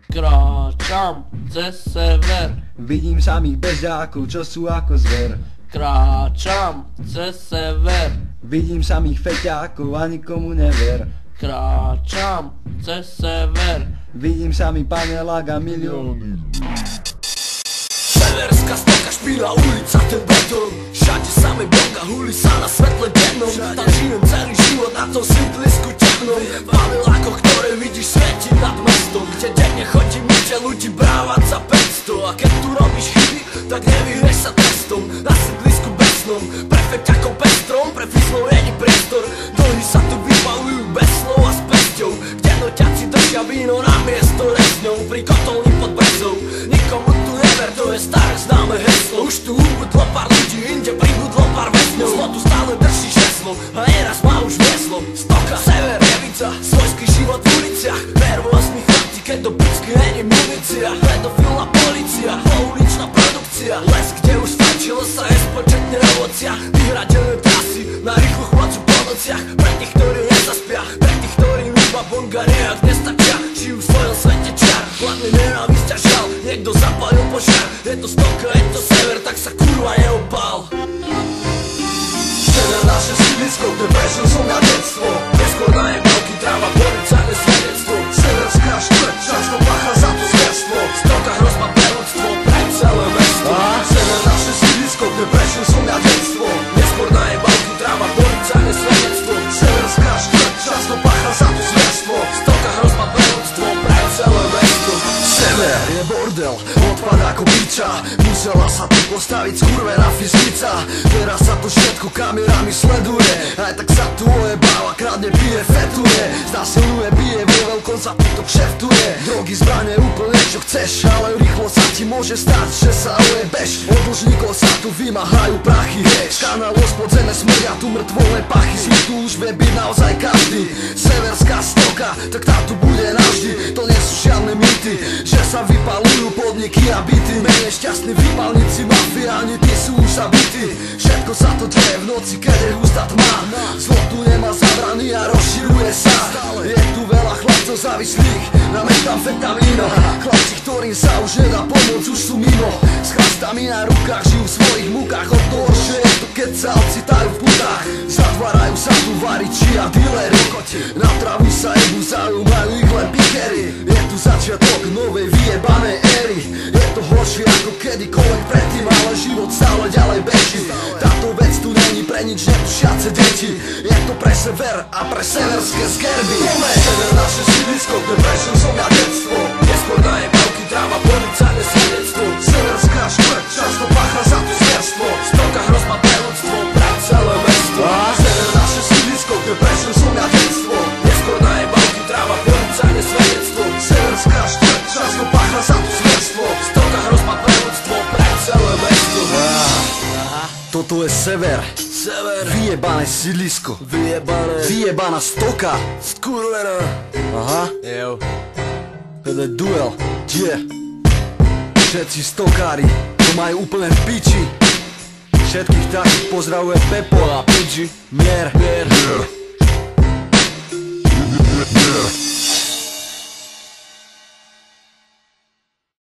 Kráčam cez sever, Vidím samých bežďákov, čo sú ako zver. kráčam cez sever, Vidím samých feťákov a nikomu never. kráčam cez sever. Vidím samý panelák a milióny. Severská stoka, špíla ulica, ten betón. Všade samé bonga, huli sa na svetle dennom. Tam žijem celý život na tom sídlisku temnom. Panelákoch, ktoré vidíš svietiť nad mestom. Kde denne chodí myče ľudí brávať za 500. A keď tu robíš chyby, tak nevyhreš sa testom. Na sídlisku besnom, pre feťakov pestrom. Pre fizlov není priestor, dlhy sa tu vybalujú bez slov a s pesťou. Kde noťaci držia víno na miesto rezňou. Pri kotolni pod brezou, nikomu tu never, to je staré známe heslo. Už tu ubudlo pár ľudí, inde pribudlo pár väzňov. Zlo tu stále drží žeslo a neraz ma už vieslo. Stoka, sever, Revica, svojský život v uliciach. Nervózny chlapci, keď do pičky není munícia. Pedofilná policia, pouličná produkcia. Les, kde už stačilo sa jesť početne ovocia. Vyhradené trasy na rýchlu chôdzu po nociach. Pre tých, ktorí nezaspia, pre tých, ktorým iba bonga nejak nestačia. Žijú v svojom svete čiar, hlavne nenávisť a žal. Niekto zapálil požiar, je to stoka, je to sever, tak sa kurva neopál. Sever, naše sídlisko, kde prežil som na detstvo. Neskôr na jebavky, tráva, policajné svedectvo. Severská štvrť, často pácha za to zverstvo. Stoka, hrozba, pre ľudstvo, pre celé mesto. Sever, naše sídlisko, kde prežil som na detstvo. Neskôr na jebavky, tráva, policajné svedectvo. Severská štvrť, často pácha za to zverstvo. Stoka, hrozba, pre ľudstvo, pre celé mesto. Sever je bordel, odpad ako piča. Musela sa tu postaviť skurvená fyzica. Teraz sa to všetko kamerami sleduje. Aj tak sa tu ojebáva, kradne, pije, fetuje. Znasiluje, bije, vo veľkom sa tu kšeftuje. Drogy, zbrane, úplne čo chceš, ale rýchlo sa ti môže stať, že sa ojebeš. Od dlžníkov sa tu vymáhajú prachy. Z kanálu spod zeme smrdia tu mŕtvolné pachy. Z tu už vie byť naozaj každý. Severská stoka, tak tá tu bude navždy. To nie sú žiadne mýty, že sa vypalujú podniky a byty. Menej šťastní vypalníci, mafiáni, tí sú už zabití. Všetko sa to deje v noci, keď je hustá tma. Zlo tu nemá zabrany a rozširuje sa. Je tu veľa chlapcov závislých na metamfetamínoch. Chlapci, ktorým sa už nedá pomôcť, už sú mimo. S chlastami na rukách, žijú v svojich mukách. Od toho, že je to, keď sa ocitajú v putách. Zatvárajú sa tu variči a dealeri. Na travu sa jebu, zaujímajú ich len pikery. Je tu začiatok novej vyjebanej éry. Je to horšie ako kedykoľvek predtým, ale život stále ďalej beží. Táto vec tu není pre nič netušiace deti. Je to pre sever a pre severské skerby. Sever, naše sídlisko, kde prežil som ja detstvo. Neskôr na jebavky, tráva, policajné svedectvo. Severská štvrť, často pácha za to zverstvo. Stoka, hrozba pre ľudstvo, pre celé mesto. Sever, naše sídlisko, kde prežil som ja detstvo. Neskôr na jebavky, tráva, policajné svedectvo. Severská štvrť, často pácha za to zverstvo. Stoka, hrozba pre ľudstvo, pre celé mesto. Toto je sever. Sever. Vyjebané sídlisko. Vyjebaná stoka. Skurvená. Aha. Jo. To je duel. Yeah. Všetci stokári to majú úplne v piči. Všetkých takých pozdravuje Pepo a Pidži. Mier.